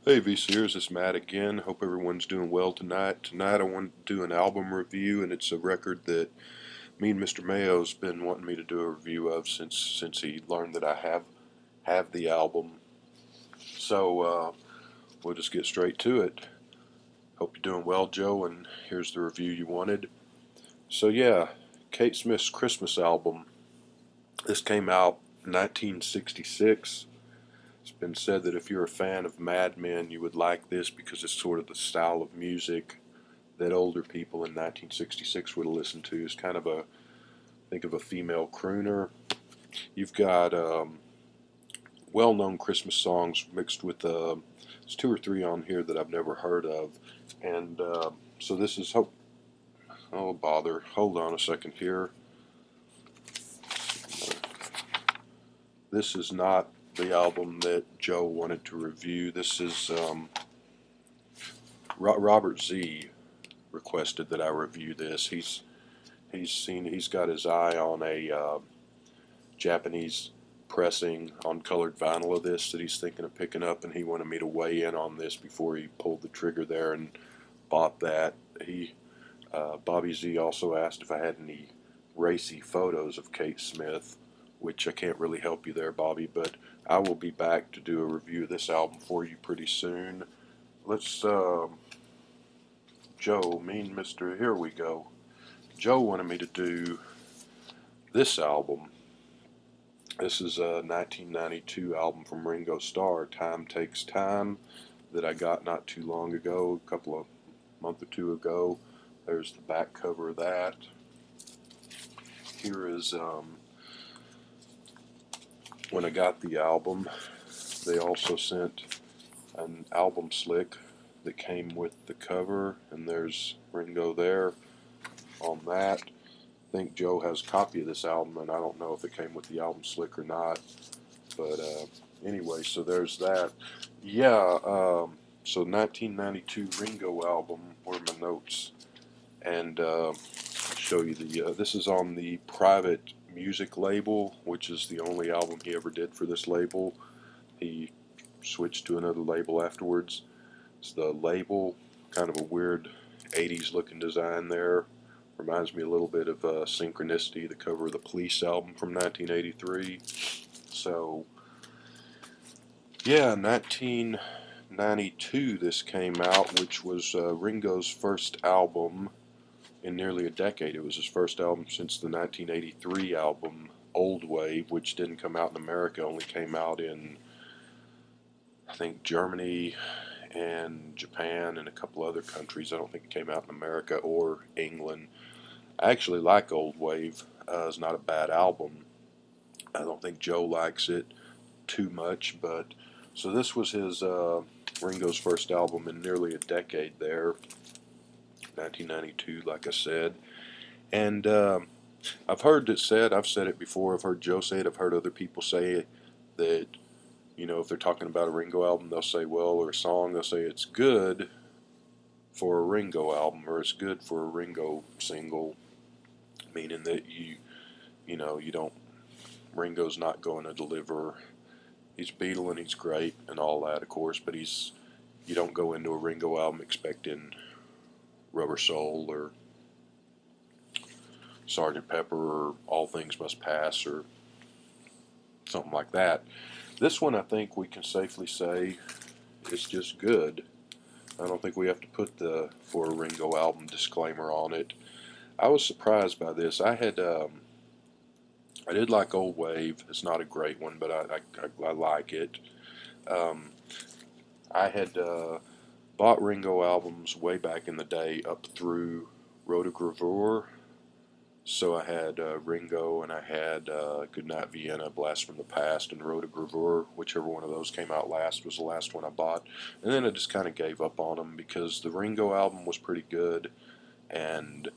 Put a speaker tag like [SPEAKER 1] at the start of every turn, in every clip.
[SPEAKER 1] Hey VCers, it's Matt again. Hope everyone's doing well tonight. Tonight I want to do an album review, and it's a record that Mean Mr.Mayo's been wanting me to do a review of since he learned that I have the album. So we'll just get straight to it. Hope you're doing well, Joe, and here's the review you wanted. So yeah, Kate Smith's Christmas album. This came out in 1966. It's been said that if you're a fan of Mad Men, you would like this because it's sort of the style of music that older people in 1966 would have listened to. It's kind of think of a female crooner. You've got well-known Christmas songs mixed with there's two or three on here that I've never heard of, and so this is oh bother, hold on a second here. This is not the album that Joe wanted to review. This is Robert Z requested that I review this. He's got his eye on a Japanese pressing on colored vinyl of this that he's thinking of picking up, and he wanted me to weigh in on this before he pulled the trigger there and bought that. Bobby Z also asked if I had any racy photos of Kate Smith, which I can't really help you there, Bobby, but I will be back to do a review of this album for you pretty soon. Let's Joe, Mean Mr. Here we go. Joe wanted me to do this album. This is a 1992 album from Ringo Starr, Time Takes Time, that I got not too long ago, month or two ago. There's the back cover of that. Here is when I got the album. They also sent an album slick that came with the cover, and there's Ringo there on that. I think Joe has a copy of this album, and I don't know if it came with the album slick or not, but anyway, so there's that. Yeah, so 1992 Ringo album. Where are my notes? And I'll show you this is on the Private Music label, which is the only album he ever did for this label. He switched to another label afterwards. It's the label, kind of a weird 80s looking design there. Reminds me a little bit of Synchronicity, the cover of the Police album from 1983. So, yeah, 1992 this came out, which was Ringo's first album in nearly a decade. It was his first album since the 1983 album Old Wave, which didn't come out in America, only came out in, I think, Germany and Japan and a couple other countries. I don't think it came out in America or England. I actually like Old Wave. It's not a bad album. I don't think Joe likes it too much, but so this was his Ringo's first album in nearly a decade there, 1992, like I said. And I've heard it said, I've said it before, I've heard Joe say it, I've heard other people say that, you know, if they're talking about a Ringo album, they'll say, well, or a song, they'll say it's good for a Ringo album, or it's good for a Ringo single, meaning that you know, you don't, Ringo's not going to deliver. He's Beatle and he's great and all that, of course, but you don't go into a Ringo album expecting Rubber Soul or Sergeant Pepper or All Things Must Pass or something like that. This one, I think we can safely say, is just good. I don't think we have to put the for a Ringo album disclaimer on it. I was surprised by this. I did like Old Wave. It's not a great one, but I like it. Um, I had bought Ringo albums way back in the day up through Rotogravure. So I had Ringo, and I had Goodnight Vienna, Blast from the Past, and Rotogravure. Whichever one of those came out last was the last one I bought. And then I just kind of gave up on them because the Ringo album was pretty good, and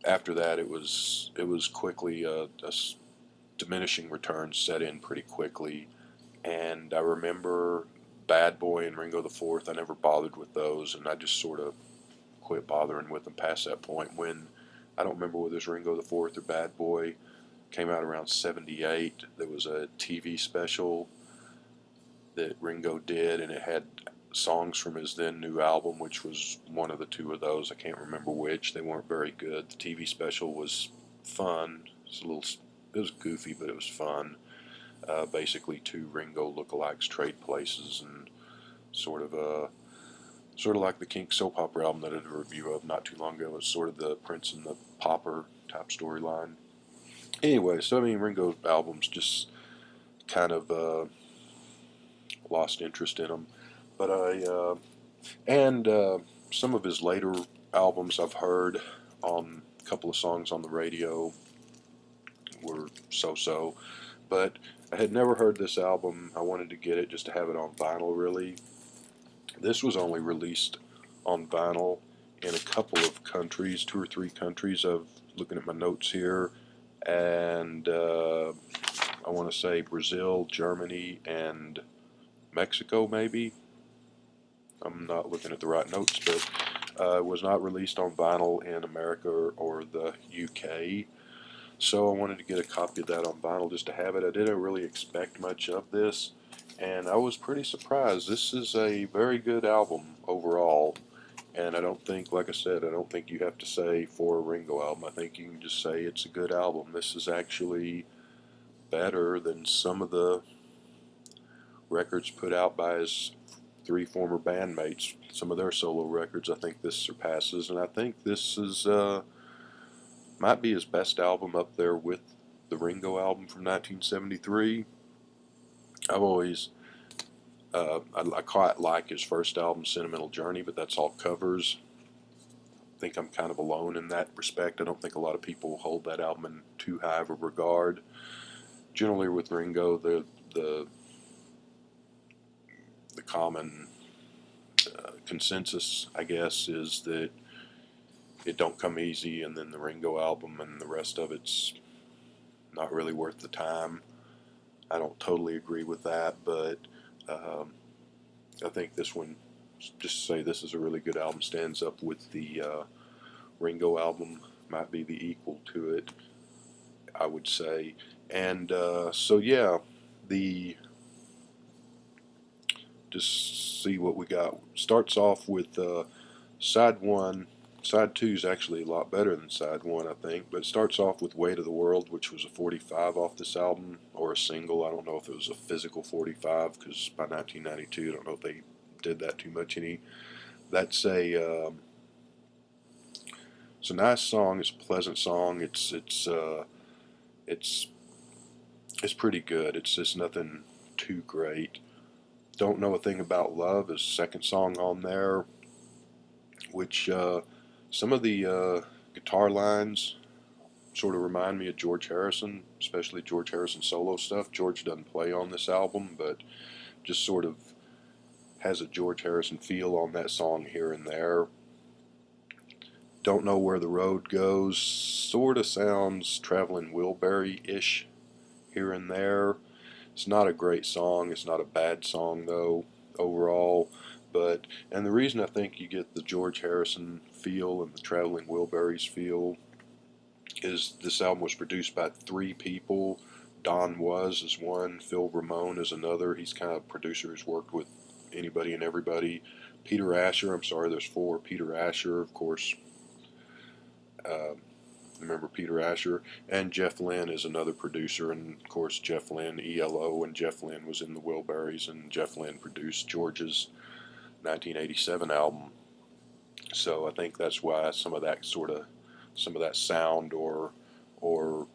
[SPEAKER 1] after that it was quickly a diminishing returns set in pretty quickly. And I remember Bad Boy and Ringo the Fourth. I never bothered with those, and I just sort of quit bothering with them past that point when I don't remember whether it was Ringo the Fourth or Bad Boy. Came out around '78. There was a TV special that Ringo did, and it had songs from his then new album, which was one of the two of those. I can't remember which. They weren't very good. The TV special was fun. It was goofy, but it was fun. Basically, two Ringo lookalikes trade places, and sort of like the Kinks soap opera album that I did a review of not too long ago. It was sort of the Prince and the Pauper type storyline. Anyway, so I mean, Ringo albums just kind of lost interest in them. But some of his later albums I've heard on a couple of songs on the radio were so-so. But I had never heard this album. I wanted to get it just to have it on vinyl, really. This was only released on vinyl in a couple of countries, 2 or 3 countries. I'm looking at my notes here. And I want to say Brazil, Germany, and Mexico, maybe. I'm not looking at the right notes, but it was not released on vinyl in America or the UK. So I wanted to get a copy of that on vinyl just to have it. I didn't really expect much of this, and I was pretty surprised. This is a very good album overall, and I don't think, like I said, I don't think you have to say for a Ringo album. I think you can just say it's a good album. This is actually better than some of the records put out by his 3 former bandmates. Some of their solo records, I think this surpasses, and I think this is might be his best album, up there with the Ringo album from 1973. I've always I quite like his first album, Sentimental Journey, but that's all covers. I think I'm kind of alone in that respect. I don't think a lot of people hold that album in too high of a regard. Generally with Ringo, the common consensus, I guess, is that it don't come easy, and then the Ringo album and the rest of it's not really worth the time. I don't totally agree with that, but I think this one, just to say this is a really good album, stands up with the Ringo album, might be the equal to it, I would say. And so yeah, just see what we got. Starts off with side 1. Side 2 is actually a lot better than side 1, I think, but it starts off with Weight of the World, which was a 45 off this album, or a single. I don't know if it was a physical 45, because by 1992, I don't know if they did that too much any. That's it's a nice song. It's a pleasant song. It's pretty good. It's just nothing too great. Don't Know a Thing About Love is the second song on there, which some of the guitar lines sort of remind me of George Harrison, especially George Harrison solo stuff. George doesn't play on this album, but just sort of has a George Harrison feel on that song here and there. Don't Know Where the Road Goes sort of sounds Traveling Wilbury-ish here and there. It's not a great song. It's not a bad song, though, overall. And the reason I think you get the George Harrison feel and the Traveling Wilburys feel is this album was produced by 3 people. Don Was is one, Phil Ramone is another. He's kind of a producer who's worked with anybody and everybody. Peter Asher, I'm sorry, there's 4. Peter Asher, of course, remember Peter Asher, and Jeff Lynne is another producer, and of course Jeff Lynne, ELO, and Jeff Lynne was in the Wilburys, and Jeff Lynne produced George's 1987 album. So I think that's why some of that sound or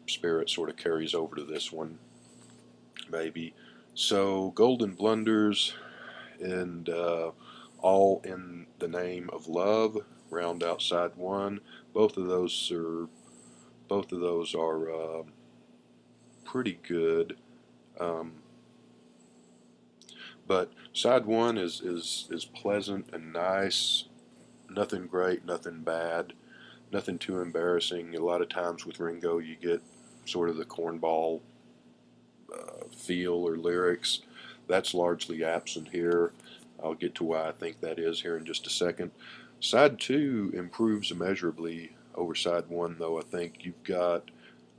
[SPEAKER 1] spirit sort of carries over to this one, maybe. So Golden Blunders and All in the Name of Love round out side 1. Both of those are pretty good. But side 1 is pleasant and nice. Nothing great, nothing bad, nothing too embarrassing. A lot of times with Ringo you get sort of the cornball feel or lyrics. That's largely absent here. I'll get to why I think that is here in just a second. Side 2 improves immeasurably over side 1, though. I think you've got,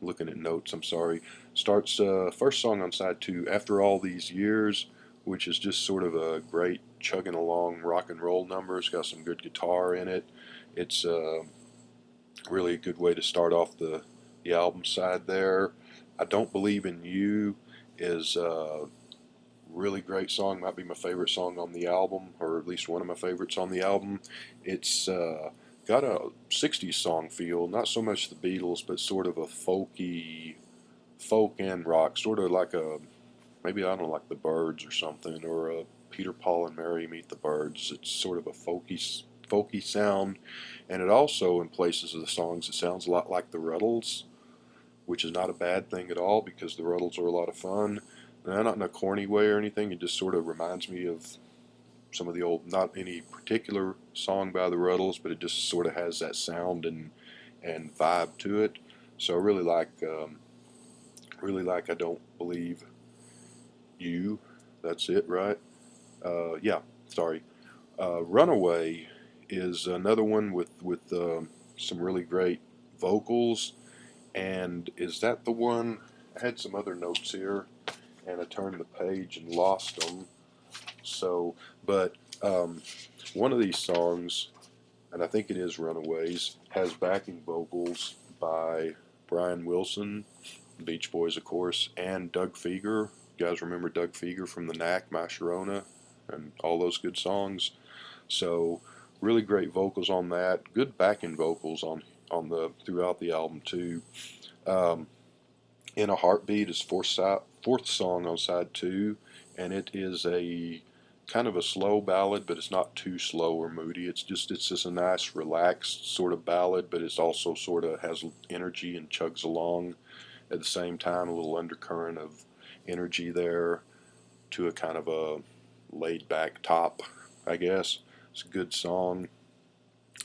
[SPEAKER 1] looking at notes, I'm sorry, starts first song on side 2, After All These Years, which is just sort of a great chugging along rock and roll number. It's got some good guitar in it. It's really a good way to start off the album side there. I Don't Believe in You is a really great song. Might be my favorite song on the album, or at least one of my favorites on the album. It's got a 60s song feel, not so much the Beatles, but sort of a folky, folk and rock, sort of like a, maybe I don't know, like the Byrds or something, or a Peter, Paul and Mary Meet the Byrds. It's sort of a folky sound, and it also, in places of the songs, it sounds a lot like the Ruddles, which is not a bad thing at all because the Ruddles are a lot of fun. And not in a corny way or anything. It just sort of reminds me of some of the old, not any particular song by the Ruddles, but it just sort of has that sound and vibe to it. So I really like I Don't Believe You. That's it, right? Yeah, sorry. Runaway is another one with some really great vocals. And is that the one? I had some other notes here, and I turned the page and lost them. So, but one of these songs, and I think it is Runaways, has backing vocals by Brian Wilson, Beach Boys, of course, and Doug Fieger. You guys remember Doug Fieger from the Knack, My Sharona, and all those good songs. So, really great vocals on that. Good backing vocals on the throughout the album too. In a Heartbeat is fourth song on side 2, and it is a kind of a slow ballad, but it's not too slow or moody. It's just a nice, relaxed sort of ballad, but it's also sort of has energy and chugs along at the same time. A little undercurrent of energy there to a kind of a laid back top, I guess. It's a good song,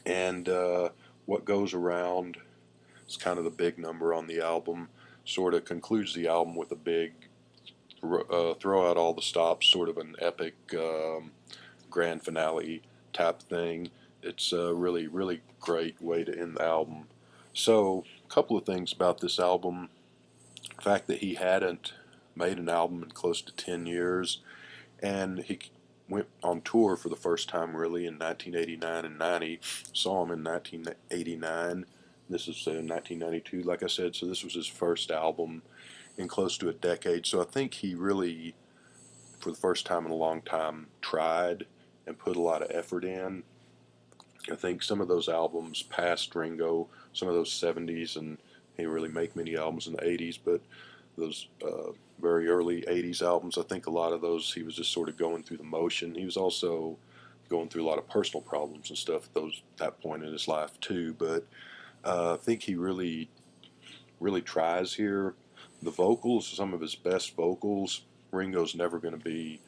[SPEAKER 1] and What Goes Around is kind of the big number on the album. Sort of concludes the album with a big throw out all the stops, sort of an epic grand finale type thing. It's a really, really great way to end the album. So, a couple of things about this album. The fact that he hadn't made an album in close to 10 years, and he went on tour for the first time really in 1989 and 90. Saw him in 1989. This is in 1992, like I said, so this was his first album in close to a decade. So I think he really, for the first time in a long time, tried and put a lot of effort in. I think some of those albums past Ringo, some of those 70s, and he didn't really make many albums in the 80s, but those very early 80s albums, I think a lot of those he was just sort of going through the motion. He was also going through a lot of personal problems and stuff at that point in his life too, but I think he really, really tries here. The vocals, some of his best vocals. Ringo's never going to be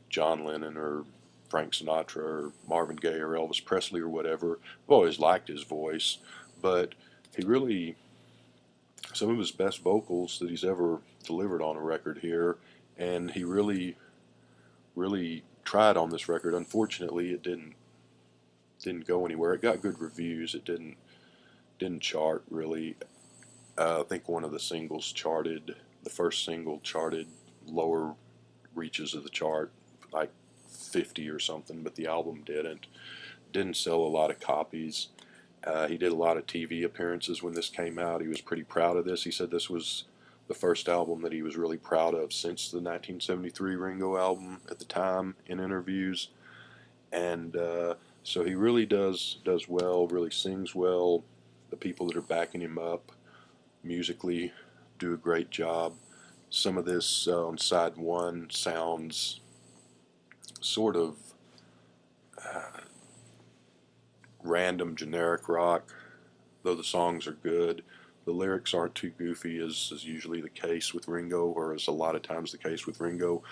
[SPEAKER 1] John Lennon or Frank Sinatra or Marvin Gaye or Elvis Presley or whatever. I've always liked his voice, but he really, some of his best vocals that he's ever delivered on a record here, and he really, really tried on this record. Unfortunately, it didn't go anywhere. It got good reviews. It didn't chart really. I think one of the singles charted, the first single charted lower reaches of the chart, like 50 or something, but the album didn't sell a lot of copies. He did a lot of TV appearances when this came out. He was pretty proud of this. He said this was the first album that he was really proud of since the 1973 Ringo album at the time in interviews. And so he really does well, really sings well. The people that are backing him up musically do a great job. Some of this on side 1 sounds sort of random generic rock, though the songs are good. The lyrics aren't too goofy, as is usually the case with Ringo, or as a lot of times the case with Ringo.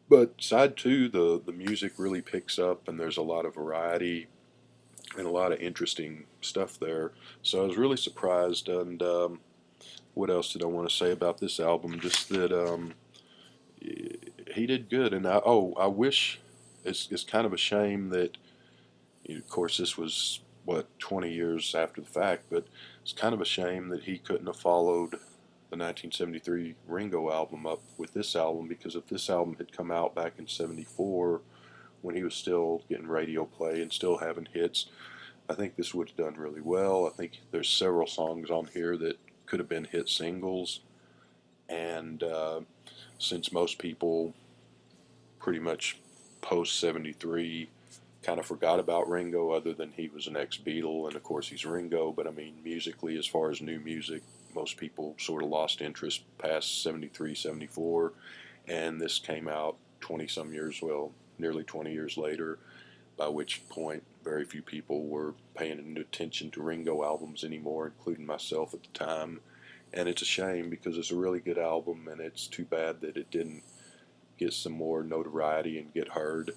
[SPEAKER 1] But side 2, the music really picks up, and there's a lot of variety and a lot of interesting stuff there. So I was really surprised. And what else did I want to say about this album? Just that he did good. And I wish, it's kind of a shame that, of course, this was, what, 20 years after the fact, but it's kind of a shame that he couldn't have followed the 1973 Ringo album up with this album, because if this album had come out back in '74 when he was still getting radio play and still having hits, I think this would have done really well. I think there's several songs on here that could have been hit singles, and since most people pretty much post '73 kind of forgot about Ringo, other than he was an ex-Beatle, and of course he's Ringo, but I mean musically, as far as new music, most people sort of lost interest past '73, '74, and this came out 20 some years, well, nearly 20 years later, by which point very few people were paying any attention to Ringo albums anymore, including myself at the time. And it's a shame, because it's a really good album, and it's too bad that it didn't get some more notoriety and get heard,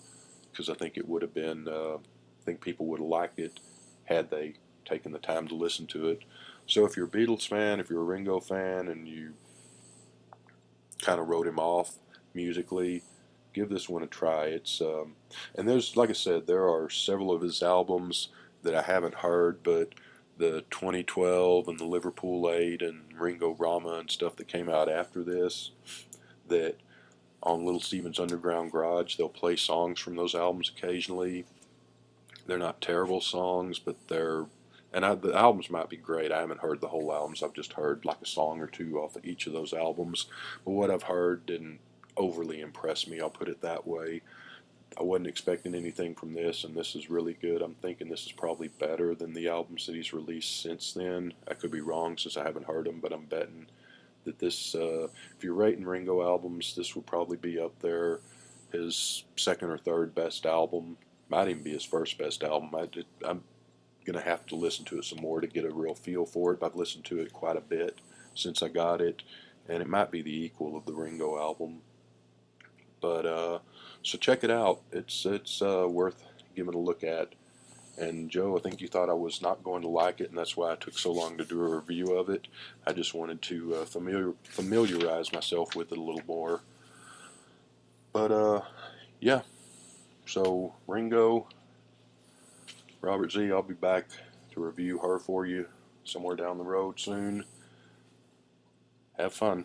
[SPEAKER 1] because I think it would have been, I think people would have liked it had they taken the time to listen to it. So if you're a Beatles fan, if you're a Ringo fan, and you kind of wrote him off musically, give this one a try. It's and there's, like I said, there are several of his albums that I haven't heard, but the 2012 and the Liverpool 8 and Ringo Rama and stuff that came out after this, that on Little Steven's Underground Garage, they'll play songs from those albums occasionally. They're not terrible songs, but they're, and the albums might be great. I haven't heard the whole albums. I've just heard like a song or two off of each of those albums. But what I've heard didn't overly impress me, I'll put it that way. I wasn't expecting anything from this, and this is really good. I'm thinking this is probably better than the albums that he's released since then. I could be wrong since I haven't heard them, but I'm betting that this, if you're rating Ringo albums, this would probably be up there, his second or third best album. Might even be his first best album. I'm going to have to listen to it some more to get a real feel for it. But I've listened to it quite a bit since I got it, and it might be the equal of the Ringo album. But so check it out. It's worth giving a look at. And Joe, I think you thought I was not going to like it, and that's why I took so long to do a review of it. I just wanted to familiarize myself with it a little more. But yeah. So Ringo, Robert Z, I'll be back to review her for you somewhere down the road soon. Have fun.